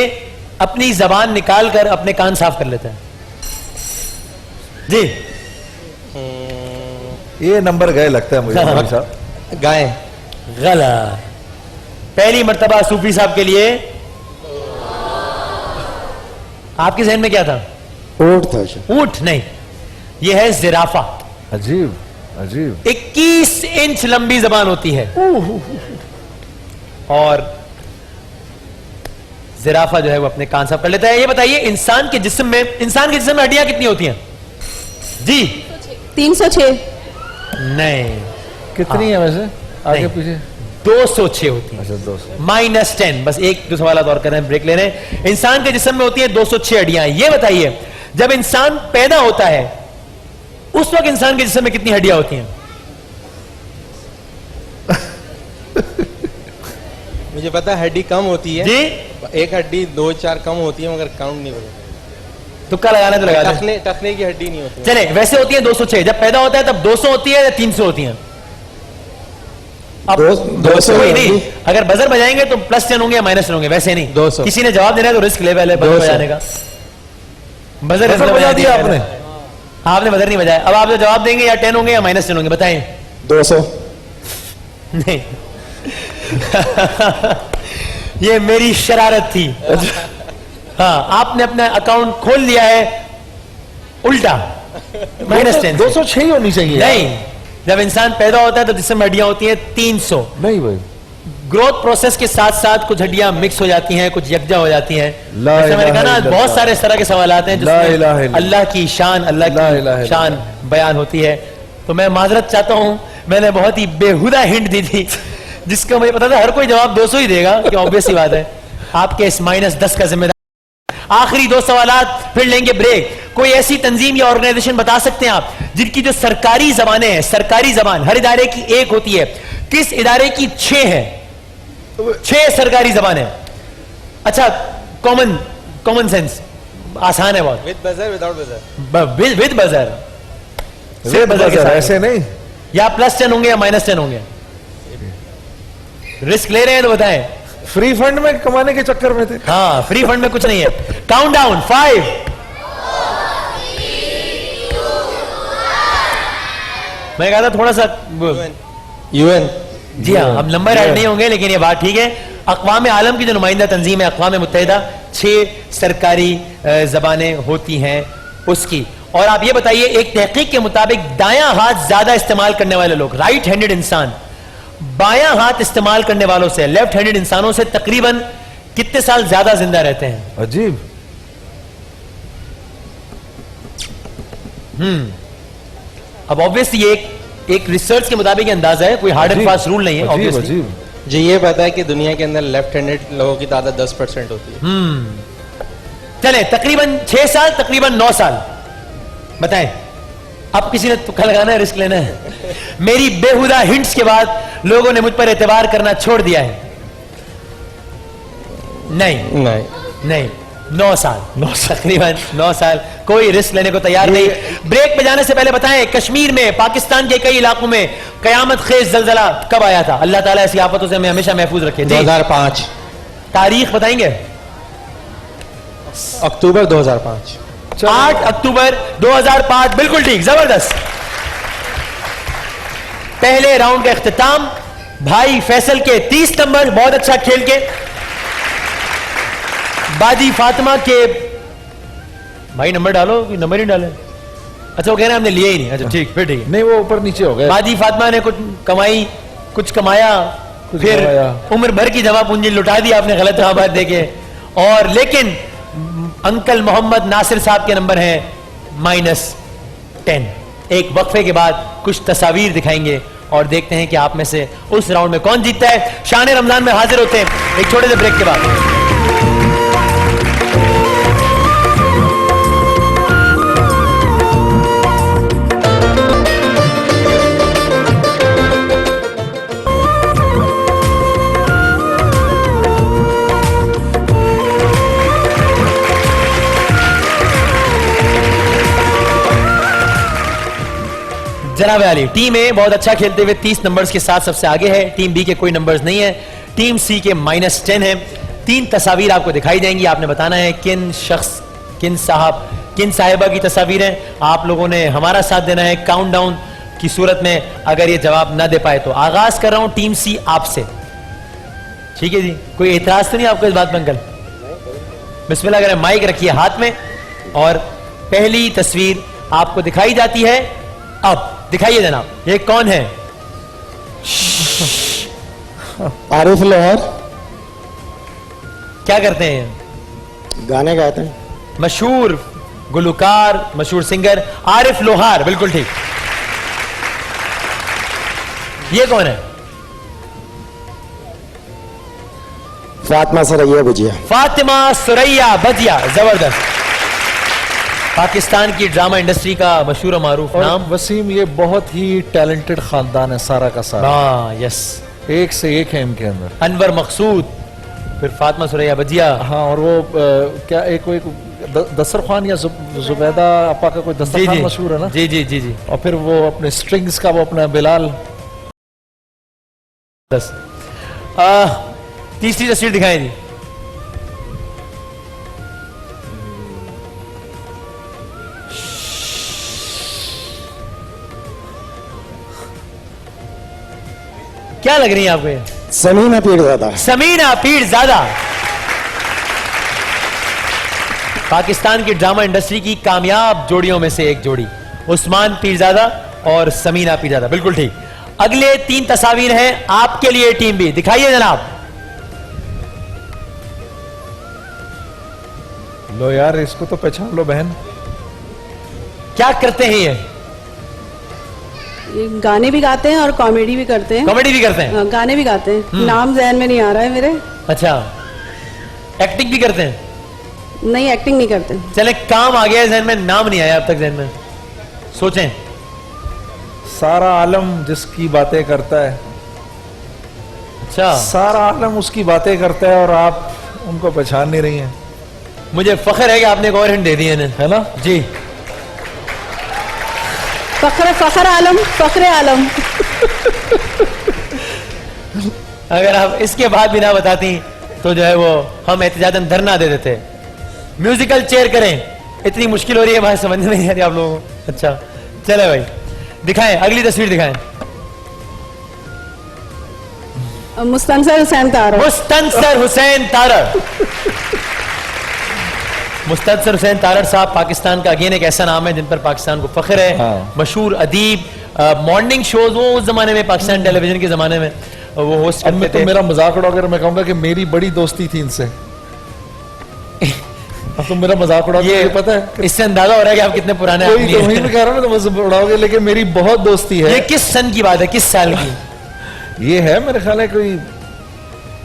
अपनी जबान निकाल कर अपने कान साफ कर लेता है? जी, ये नंबर गए लगता है मुझे मौलवी साहब। गाय। गलत। पहली मर्तबा सूफी साहब के लिए आपके जहन में क्या था? ऊंट था। ऊंट नहीं, यह है जिराफा। अजीब अजीब। 21 इंच लंबी जबान होती है और जिराफा जो है वो अपने कान साफ कर लेता है। ये बताइए, इंसान के जिस्म में हड्डियां कितनी होती हैं? जी 306। नहीं, कितनी है वैसे आगे नहीं। पीछे? 206 होती है। अच्छा 200। -10। बस एक दो सवाल और कर रहे हैं, ब्रेक ले रहे हैं। इंसान के जिस्म में होती है 206 हड्डियां। ये बताइए, जब इंसान पैदा होता है उस वक्त इंसान के जिस्म में कितनी हड्डियां होती हैं? मुझे पता है हड्डी कम होती है जी, एक हड्डी 2-4 कम होती है, मगर काउंट नहीं होता। तुक्का लगाना तो लगा दें। टखने की हड्डी नहीं होती। चले, वैसे होती है 206। जब पैदा होता है तब 200 होती है या 300 होती है? अब 200 कोई नहीं, अगर बजर बजाएंगे तो +10 होंगे या -10 होंगे, वैसे नहीं। 200। किसी ने जवाब देना है तो रिस्क ले पहले बजर बजाने का। बजर बजा दिया आपने? आपने बजर नहीं बजाया। अब आप जो जवाब देंगे या 10 होंगे या -10 होंगे, बताएं। 200। नहीं ये मेरी शरारत थी। हाँ, आपने अपना अकाउंट खोल लिया है उल्टा। -10। 206 ही होनी चाहिए। नहीं, जब इंसान पैदा होता है तो जिसमें हड्डियां होती हैं 300। नहीं भाई, ग्रोथ प्रोसेस के साथ साथ कुछ हड्डियां मिक्स हो जाती हैं, कुछ यकजा हो जाती हैं। ला जैसे मैंने कहा ना, इलाहा बहुत सारे इस तरह के सवाल आते हैं ला इलाहा जिसमें इल्लल्लाह। अल्लाह की शान, अल्लाह ला इलाहा की इल्लल्लाह। शान बयान होती है। तो मैं माजरत चाहता हूं, मैंने बहुत ही बेहुदा हिंट दी थी जिसका मुझे पता था हर कोई जवाब 200 ही देगा, कि ऑब्वियस सी बात है। आपके इस -10 का जिम्मेदार आखिरी 2 सवालात फिर लेंगे ब्रेक। कोई ऐसी तंजीम या ऑर्गेनाइजेशन बता सकते हैं आप जिनकी जो सरकारी जबानें हैं, सरकारी जबान हर इदारे की एक होती है, किस इदारे की 6 है? 6 सरकारी जबानें। अच्छा, कॉमन सेंस, आसान है बहुत। With buzzer without buzzer? With buzzer. With buzzer, ऐसे नहीं। या +10 होंगे या -10 होंगे? रिस्क ले रहे हैं तो बताएं। फ्री फंड में कमाने के चक्कर में थे। हाँ, फ्री फंड में कुछ नहीं है। काउंटडाउन 5 मैं कहा था थोड़ा सा यूएन। जी हाँ, अब नंबर ऐड नहीं होंगे, लेकिन ये बात ठीक है। अक़वाम आलम की जो नुमाइंदा तंजीम है अक़वाम मुत्तहिदा, 6 सरकारी जबानें होती हैं उसकी। और आप ये बताइए, एक तहकीक के मुताबिक दायां हाथ ज्यादा इस्तेमाल करने वाले लोग, राइट हैंडेड इंसान, बायां हाथ इस्तेमाल करने वालों से, लेफ्ट हैंडेड इंसानों से तकरीबन कितने साल ज्यादा जिंदा रहते हैं? अजीब। अब ऑब्वियसली ये एक रिसर्च के मुताबिक अंदाजा है, कोई हार्ड एंड फास्ट रूल नहीं है। अजीब अजीब। जी ये पता है कि दुनिया के अंदर लेफ्ट हैंडेड लोगों की तादाद 10% होती है। चले, तकरीबन 6 साल, तकरीबन 9 साल, बताएं। अब किसी ने तुक्का लगाना है, रिस्क लेना है? मेरी बेहुदा हिंट्स के बाद लोगों ने मुझ पर एतबार करना छोड़ दिया है। नहीं, 9 साल, तकरीबन 9 साल। कोई रिस्क लेने को तैयार नहीं। ब्रेक पे जाने से पहले बताएं, कश्मीर में, पाकिस्तान के कई इलाकों में कयामत खेज जलजला कब आया था? अल्लाह ताला ऐसी आफतों से हमें हमेशा महफूज रखे। 2005 तारीख बताएंगे? अक्टूबर 2005। 8 अक्टूबर 2005, बिल्कुल ठीक, जबरदस्त। पहले राउंड का इख्तिताम भाई फैसल के 30 नंबर, बहुत अच्छा खेल के। बाजी फातिमा के, भाई नंबर डालो, नंबर ही डाले। अच्छा, वो कह रहे हैं हमने लिए ही नहीं। अच्छा ठीक, फिर ठीक है। नहीं, वो ऊपर नीचे हो गए। बाजी फातिमा ने कुछ कमाई, कुछ कमाया, फिर कमाया। उम्र भर की जमा पूंजी लुटा दी आपने गलत जवाब देके। और लेकिन अंकल मोहम्मद नासिर साहब के नंबर हैं -10। एक वक्फे के बाद कुछ तस्वीर दिखाएंगे और देखते हैं कि आप में से उस राउंड में कौन जीतता है। शान रमजान में हाजिर होते हैं एक छोटे से ब्रेक के बाद। जनाब अली, टीम ए बहुत अच्छा खेलते हुए 30 नंबर्स के साथ सबसे आगे है। टीम बी के कोई नंबर्स नहीं है। टीम सी के -10 है। 3 तस्वीर आपको दिखाई देंगी, आपने बताना है किन शख्स, किन साहब, किन साहिबा की तस्वीर है। आप लोगों ने हमारा साथ देना है। काउंटडाउन की सूरत में अगर ये जवाब ना दे पाए तो आगाज कर रहा हूं टीम सी आपसे, ठीक है जी? कोई एतराज तो नहीं आपको इस बात में अंकल? बिस्मिल्लाह करें, माइक रखिए हाथ में और पहली तस्वीर आपको दिखाई जाती है। अब दिखाइए जनाब, ये कौन है? आरिफ लोहार। क्या करते हैं? गाने गाते हैं। मशहूर गुलकार, मशहूर सिंगर आरिफ लोहार, बिल्कुल ठीक। ये कौन है? फातिमा सुरैया भुजिया। फातिमा सुरैया भजिया, जबरदस्त। पाकिस्तान की ड्रामा इंडस्ट्री का मशहूर मारूफ नाम। वसीम, ये बहुत ही टैलेंटेड खानदान है सारा का सारा। हाँ, यस, एक से एक है इनके अंदर। अनवर मकसूद, फिर फातिमा सुरैया भजिया। हाँ, और वो क्या एक दस्तरखान या जुबैदा आपा का कोई दस्तरखान मशहूर है ना? जी जी जी जी। और फिर वो अपने स्ट्रिंग्स का वो अपना बिलाल। तीसरी तस्वीर दिखाएं जी। क्या लग रही है आपको ये? समीना पीरजादा। समीना पीरजादा पाकिस्तान की ड्रामा इंडस्ट्री की कामयाब जोड़ियों में से एक जोड़ी, उस्मान पीरजादा और समीना पीरजादा, बिल्कुल ठीक। अगले 3 तस्वीर हैं आपके लिए टीम बी, दिखाइए जनाब। लो यार, इसको तो पहचान लो बहन। क्या करते हैं ये? गाने भी गाते हैं और कॉमेडी भी करते हैं। कॉमेडी भी करते हैं? गाने भी गाते हैं। नाम ज़हन में नहीं आ रहा है मेरे। अच्छा, एक्टिंग भी करते हैं? नहीं, एक्टिंग नहीं करते। चले, काम आ गया है जहन में, नाम नहीं आया अब तक जहन में, सोचें। सारा आलम जिसकी बातें करता है, अच्छा, सारा आलम उसकी बातें करता है और आप उनको पहचान नहीं रही हैं। मुझे फख्र है कि आपने एक और हिंट दे दी है ना जी। फख्र आलम, फख्र आलम। अगर आप इसके बाद भी ना बताती तो जो है वो हम एहतिजाजन धरना दे देते। म्यूजिकल चेयर करें, इतनी मुश्किल हो रही है भाई, समझ में नहीं आ रही आप लोगों को। अच्छा चले भाई, दिखाएं, अगली तस्वीर दिखाएं। मुस्तनसर हुसैन तारड़। मुस्तनसर हुसैन तारड़। मुस्तनसर हुसैन तारड़ साहब पाकिस्तान का अगेन एक ऐसा नाम है जिन पर पाकिस्तान को फख्र है। हाँ। मशहूर अदीब, मॉर्निंग शोज वो उस जमाने में, पाकिस्तान टेलीविजन के जमाने में वो होस्ट करते थे। तो मेरा मजाक उड़ा कर मैं कहूंगा कि मेरी बड़ी दोस्ती थी इनसे। अब तो मेरा मजाक उड़ा, ये पता है, इससे अंदाजा हो रहा है कि आप कितने पुराने कोई तो वही मैं कह रहा हूँ, तो मजाक उड़ाओगे, लेकिन मेरी बहुत दोस्ती है। ये किस सन की बात है, किस साल की? ये है मेरे ख्याल है कोई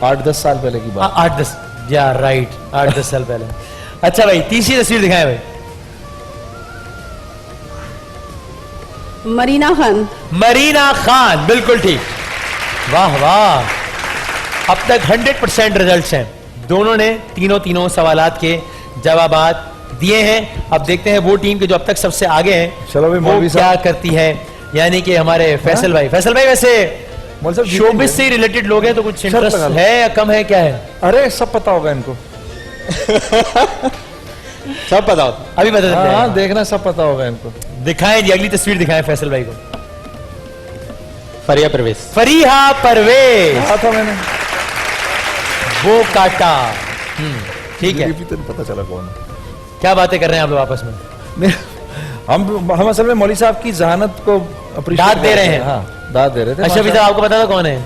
8-10 साल पहले की बात। 8-10, या राइट, 8-10 साल पहले। अच्छा भाई, तीसरी तस्वीर दिखाएं भाई। मरीना खान। मरीना खान, बिल्कुल ठीक, वाह वाह। अब तक 100% रिजल्ट्स हैं। दोनों ने तीनों सवालात के जवाबात दिए हैं। अब देखते हैं वो टीम के जो अब तक सबसे आगे हैं, चलो भाई, वो क्या करती है। यानी कि हमारे फैसल भाई, फैसल भाई वैसे शोबिस से रिलेटेड लोग हैं तो कुछ इंटरेस्ट है या कम है, क्या है? अरे सब पता होगा इनको। सब पता होता, अभी बता देते हैं। हाँ, देखना, सब पता होगा इनको। दिखाएं जी, अगली तस्वीर दिखाएं फैसल भाई को। फरिया परवेज। फरीहा परवेज, कहा था मैंने, वो काटा। ठीक है, तो पता चला कौन है। क्या बातें कर रहे हैं आप लोग आपस में? हम असल में मौली साहब की जहानत को दाद दे रहे हैं। हाँ, दाद दे रहे थे। अच्छा, अभी तक आपको पता था कौन है?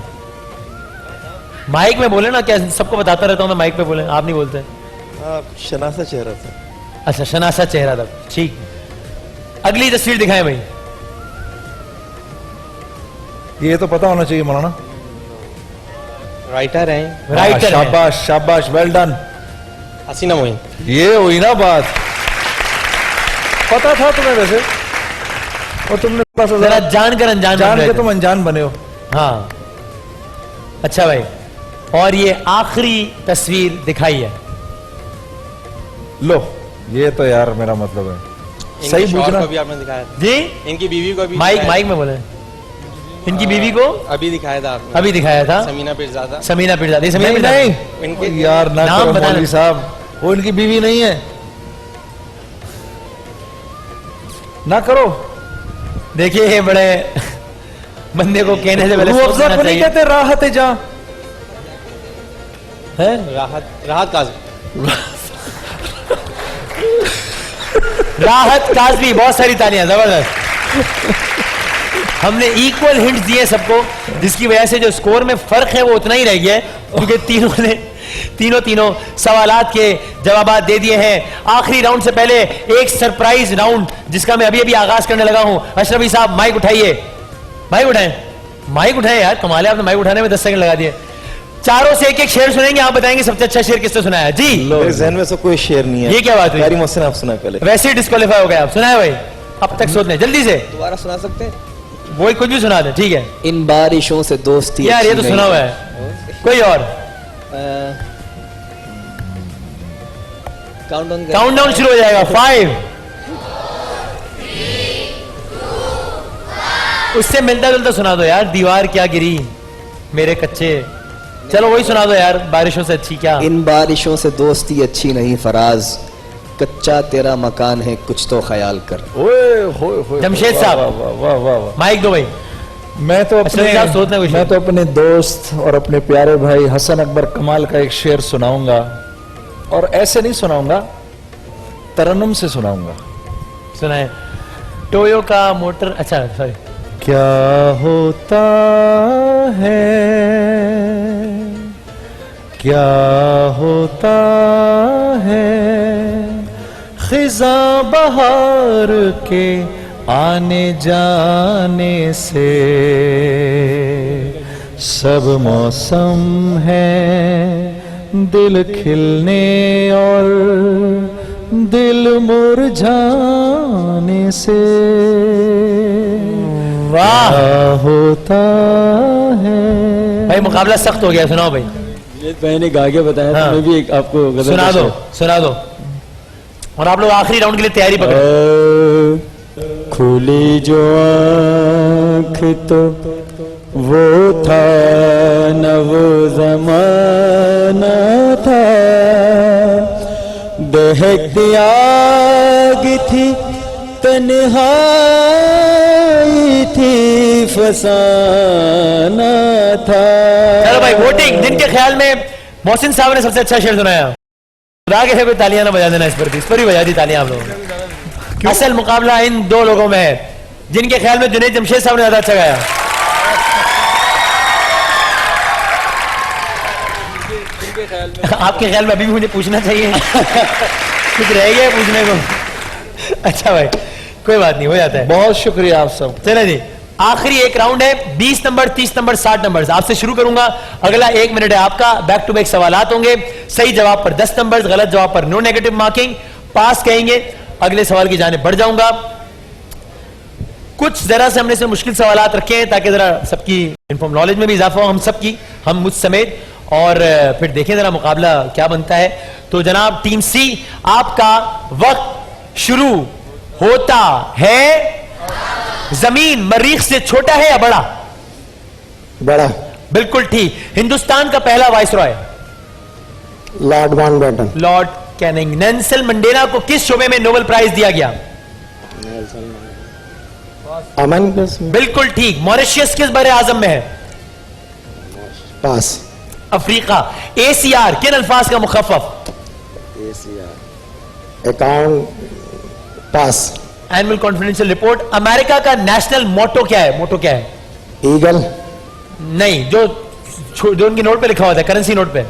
माइक में बोले ना, क्या सबको बताता रहता हूँ मैं, माइक पे बोले, आप नहीं बोलते। शनासा चेहरा था। अच्छा, शनासा चेहरा था, ठीक। अगली तस्वीर दिखाएं भाई। ये तो पता होना चाहिए मौलाना। राइटर हैं। राइटर, शाबाश शाबाश, वेल डन। हसीना मोइन। ये हुई ना बात, पता था तुम्हें वैसे, और तुमने जरा जानकर अनजान जान के तुम अनजान बने हो। हाँ, अच्छा भाई, और ये आखिरी तस्वीर दिखाई है। लो, ये तो यार मेरा मतलब है, सही पूछना। को भी आपने दिखाया था जी, इनकी बीवी को भी माइक में बोले। इनकी बीवी को अभी दिखाया था आपने। अभी दिखाया था, समीना पिरजादा। समीना पिरजादा। समीना नहीं, पिरजादा नहीं इनके यार ना नाम करो बताना। मौलवी साहब, वो इनकी बीवी नहीं है, ना करो। देखिए, ये बड़े बंदे को कहने से पहले रूह अफ़ज़ा सोचना को नहीं चाहिए। कहते राहत जहां है? राहत काज़ी। राहत काज़मी, बहुत सारी तालियां, जबरदस्त। हमने इक्वल हिंट दिए सबको, जिसकी वजह से जो स्कोर में फर्क है वो उतना ही रह गया है, क्योंकि तीनों ने तीनों सवालात के जवाबात दे दिए हैं। आखिरी राउंड से पहले एक सरप्राइज राउंड जिसका मैं अभी अभी आगाज करने लगा हूं। अशरफी साहब माइक उठाइए, माइक उठाएं यार, कमाल है, आपने माइक उठाने में 10 सेकंड लगा दिए। चारों से एक एक शेर सुनेंगे, आप बताएंगे सबसे अच्छा शेर किसने सुनाया। जी, मेरे जहन में से कोई शेर नहीं है। ये क्या बात हुई? कारी मोहसिन आप सुना पहले। वैसे ही डिस्क्वालीफाई हो गए आप। सुनाए भाई, अब तक सोचने, जल्दी से दोबारा सुना सकते हैं? वही कुछ भी सुना दे, ठीक है। इन बारिशों से दोस्ती यार ये तो सुना हुआ है, कोई और। काउंटडाउन शुरू हो जाएगा। 5, उससे मिलता जुलता सुना दो यार। दीवार क्या गिरी मेरे कच्चे, चलो वही सुना दो यार। बारिशों से अच्छी क्या? इन बारिशों से दोस्ती अच्छी नहीं फराज, कच्चा तेरा मकान है कुछ तो ख्याल कर। ओए जमशेद साहब, वाह वाह वाह, माइक दो भाई। मैं तो अपने दोस्त और अपने प्यारे भाई हसन अकबर कमाल का एक शेर सुनाऊंगा, और ऐसे नहीं सुनाऊंगा, तरन्नुम से सुनाऊंगा। सुनाए। टोयो का मोटर, अच्छा सॉरी। क्या होता है, क्या होता है, खिज़ा बहार के आने जाने से, सब मौसम है दिल खिलने और दिल मुरझाने से वाह होता है। भाई मुकाबला सख्त हो गया, सुनाओ भाई। भाई ने गा के बताया हाँ। तो मैं भी एक आपको गजल सुना दो, सुना दो। और आप लोग आखिरी राउंड के लिए तैयारी पकड़ो। खुली जो आँख तो वो था न वो जमाना था, दहकती आग थी तन्हाई थी फसाना था। चलो भाई वोटिंग। जिनके ख्याल में मोहसिन साहब ने सबसे अच्छा शेर सुनाया, खुदा के है तालियां ना बजा देना, इस पर भी बजा दी तालियां आप लोगों ने। असल मुकाबला इन दो लोगों में है। जिनके ख्याल में जुनैद जमशेद साहब ने ज्यादा अच्छा गाया। आपके ख्याल में अभी भी मुझे पूछना चाहिए? कुछ रह गया पूछने को? अच्छा भाई कोई बात नहीं, हो जाता है। बहुत शुक्रिया आप सब। चले जी, आखिरी एक राउंड है। 20 नंबर, 30 नंबर, 60 नंबर। आपसे शुरू करूंगा। अगला 1 मिनट है आपका। बैक टू बैक सवालात होंगे। सही जवाब पर 10 नंबर, गलत जवाब पर नो नेगेटिव मार्किंग। पास कहेंगे अगले सवाल की जाने बढ़ जाऊंगा। कुछ जरा से हमने से मुश्किल सवालात रखे हैं ताकि जरा सबकी इन्फॉर्म नॉलेज में भी इजाफा हो, हम सबकी, हम मुझ समेत। और फिर देखें जरा मुकाबला क्या बनता है। तो जनाब टीम सी, आपका वक्त शुरू होता है। जमीन मरीख से छोटा है या बड़ा? बड़ा। बिल्कुल ठीक। हिंदुस्तान का पहला viceroy? Lord Mountbatten. Lord Canning. Nelson Mandela को किस शोबे में नोबेल प्राइज दिया गया? अमन। बिल्कुल ठीक। मॉरिशियस किस बड़े आजम में है? पास। अफ्रीका। ACR किन अल्फाज का मुखफ़फ़? Account. Pass. Annual confidential report. America का नेशनल मोटो क्या है? मोटो क्या है? ईगल। नहीं, जो उनके नोट पे लिखा हुआ था, करेंसी नोट पे।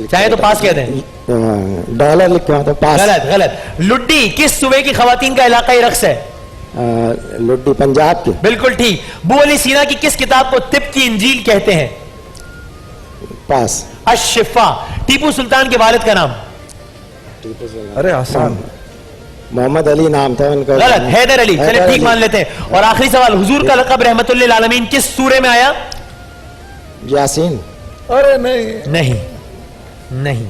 चाहे तो पास कह दें। डॉलर लिखा हुआ था। पास। गलत, गलत। लुड्डी किस सूबे की खवातीन का इलाकाई रक्स है? लुड्डी पंजाब की। बिल्कुल ठीक। अबू अली सीना की किस किताब को तिब की इंजील कहते हैं? पास। अश-शिफा। टीपू सुल्तान के वालिद का नाम? अरे आसान। मोहम्मद अली नाम था उनका। गलत, हैदर अली। चलिए ठीक मान लेते हैं। और आखिरी सवाल, हुजूर का लक़ब रहमतुल लिल आलमीन किस सूरे में आया? यासीन। अरे नहीं नहीं, नहीं।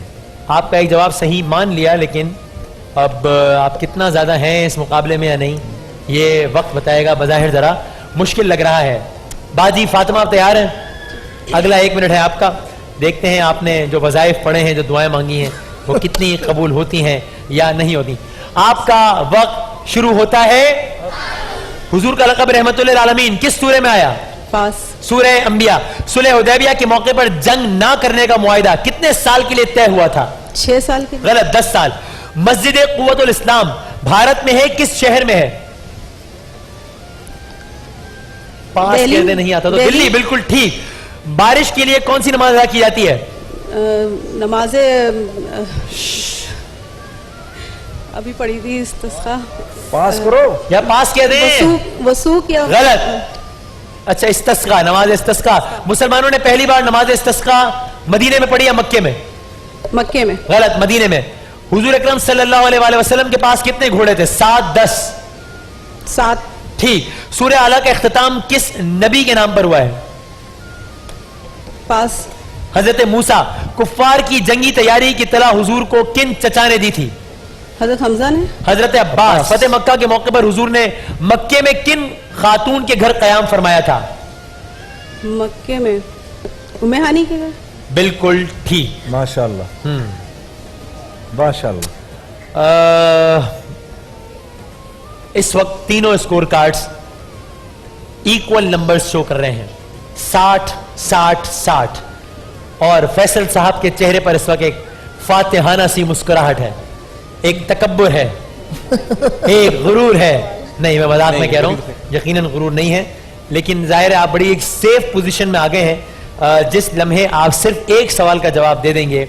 आपका एक जवाब सही मान लिया, लेकिन अब आप कितना ज्यादा हैं इस मुकाबले में या नहीं, ये वक्त बताएगा। बज़ाहिर जरा मुश्किल लग रहा है। बाजी फातिमा आप तैयार हैं? अगला 1 मिनट है आपका। देखते हैं आपने जो वज़ाइफ पढ़े हैं, जो दुआएं मांगी हैं, वो कितनी कबूल होती हैं या नहीं होती। आपका वक्त शुरू होता है। हुजूर का लक़ब रहमतुल लिल आलमीन किस सूरे में आया? पास। सूरह अंबिया। सुलह हुदैबिया के मौके पर जंग ना करने का मुआहिदा कितने साल के लिए तय हुआ था? 6 साल के। गलत, 10 साल। मस्जिद कुव्वतुल इस्लाम भारत में है किस शहर में है? पास कहते नहीं आता तो दिल्ली। बिल्कुल ठीक। बारिश के लिए कौन सी नमाज अदा की जाती है? नमाज़े अभी पढ़ी थी इस्तिस्का। पास करो या पास कह दें? वसूक या गलत। अच्छा, इस्तिस्का, नमाज इस्तिस्का। मुसलमानों ने पहली बार नमाज इस्तिस्का मदीने में पढ़ी या मक्के में? मक्के में। गलत, मदीने में। हुजूर अकरम सल्लल्लाहु अलैहि वसल्लम के पास कितने घोड़े थे? 7, 10? 7। ठीक। सूरह आला का इख्तिताम किस नबी के नाम पर हुआ है? पास। हजरत मूसा। कुफ्फार की जंगी तैयारी की तला हुजूर को किन चचा ने दी थी? हजरत हमजा ने। हजरत अब्बास। फतेह मक्का के मौके पर हुजूर ने मक्के में किन खातून के घर कयाम फरमाया था? मक्के में उम्मे हानी के घर। बिल्कुल ठीक। माशाल्लाह। माशाल्लाह। इस वक्त तीनों score cards equal numbers show कर रहे हैं, 60, 60, 60। और फैसल साहब के चेहरे पर इस वक्त एक फातिहाना सी मुस्कुराहट है, एक तकब्बुर है, एक गुरूर है। नहीं, मैं मजाक में कह रहा हूं, यकीनन गुरूर नहीं है, लेकिन जाहिर है आप बड़ी एक सेफ पोजीशन में आ गए हैं। जिस लम्हे आप सिर्फ एक सवाल का जवाब दे देंगे,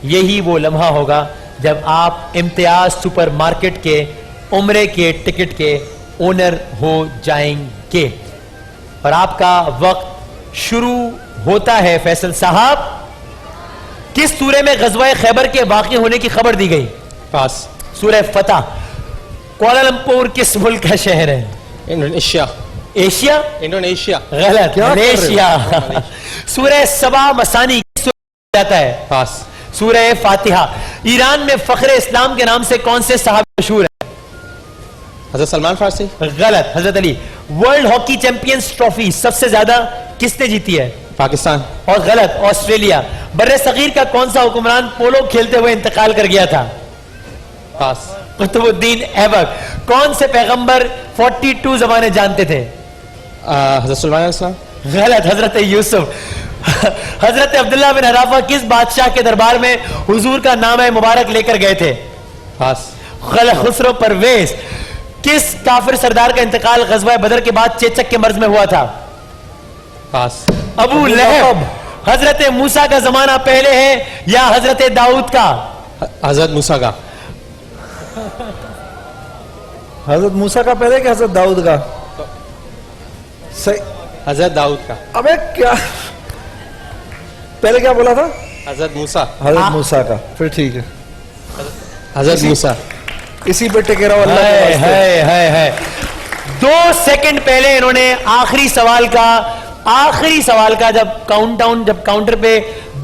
यही वो लम्हा होगा जब आप इम्तियाज सुपरमार्केट के उम्रे के टिकट के ओनर हो जाएंगे। और आपका वक्त शुरू होता है फैसल साहब। किस सूरे में गज़वा खैबर के वाक़ई होने की खबर दी गई? पास। सूरह फतह। कुआलालंपुर किस मुल्क का शहर है? इंडोनेशिया। एशिया? इंडोनेशिया। गलत, मलेशिया। सूरह सबा मसानी किस सूरह में जाता है? पास। सूरह फातिहा। ईरान में फख्र इस्लाम के नाम से कौन से साहब मशहूर है? हजरत सलमान फारसी। गलत, हजरत Ali. World hockey champions trophy सबसे ज्यादा किसने जीती है? पाकिस्तान। और गलत, ऑस्ट्रेलिया। बर्रे सगीर का कौन सा हुक्मरान पोलो खेलते हुए इंतकाल कर गया था? पास। कुतुबुद्दीन ऐबक। कौन से पैगंबर 42 जबानें जानते थे? हजरत सुलेमान अलैहिस्सलाम। गलत, हजरत यूसुफ। हजरत अब्दुल्ला बिन हराफा किस बादशाह के दरबार में हुजूर का नाम है मुबारक लेकर गए थे? पास। गलत, खुसरो परवेज। किस काफिर सरदार का इंतकाल गज़वा बदर के बाद चेचक के मर्ज में हुआ था? पास। अबू लहब। हजरत मूसा का जमाना पहले है या हजरत दाऊद का? हजरत मूसा का। हजरत मूसा का पहले कि हजरत दाऊद का? सही। हजरत दाऊद का। अबे क्या, पहले क्या बोला था? हजरत मूसा। हजरत मूसा का, फिर ठीक है। हजरत मूसा। इसी पे टिके रहो अल्लाह के वास्ते। है 2 सेकंड पहले इन्होंने आखिरी सवाल का जब काउंटर पे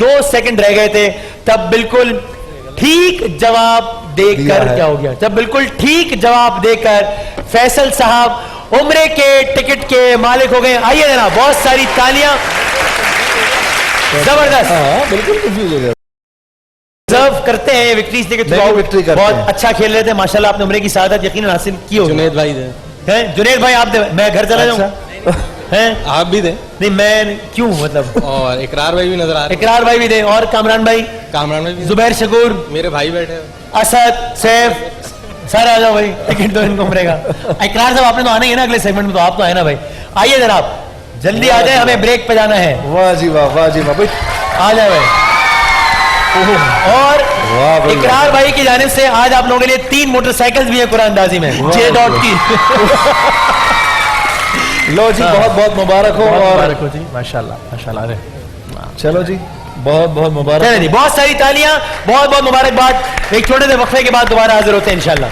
2 सेकंड रह गए थे तब बिल्कुल ठीक जवाब देकर क्या हो गया? जब बिल्कुल ठीक जवाब देकर फैसल साहब उम्रे के टिकट के मालिक हो गए। आइए जनाब, बहुत सारी तालियां। जबरदस्त। हाँ, बिल्कुल कंफ्यूज हो गया। डिजर्व करते हैं विक्ट्री, विक्ट्री करते बहुत हैं। अच्छा खेल रहे थे माशाल्लाह। आपने उम्रे की सआदत यकीनन हासिल की होगी। जुनेद भाई दे। हैं जुनेद भाई, आप दे, मैं घर चला जाऊं? हैं आप भी दे। नहीं, मैं क्यों, मतलब। और इकरार भाई भी नजर आ रहे। इकरार भाई भी दे, और कामरान भाई, कामरान भाई भी। जुबैर शकूर, मेरे भाई बैठे हैं। असद, सैफ, सारे आ जाओ भाई, टिकट दो इनको उम्रे का। इकरार साहब आपने तो आना ही है ना अगले सेगमेंट में, तो आप तो आए ना भाई। आइए जनाब, जल्दी आ जाए, हमें ब्रेक पे जाना है। वाह जी वाह, वाह जी वाह भाई, आ जाए भाई। और इकरार भाई की जानिब से आज आप लोगों के लिए 3 मोटरसाइकिल्स भी है कुरानंदाजी में, J डॉट की। लो जी, बहुत बहुत मुबारक हो। और मुबारक हो जी, माशाल्लाह माशाल्लाह। चलो जी, बहुत बहुत मुबारक। बहुत सारी तालियां, बहुत बहुत मुबारकबाद। एक छोटे से वक्फे के बाद दोबारा हाजिर होते हैं इंशाल्लाह।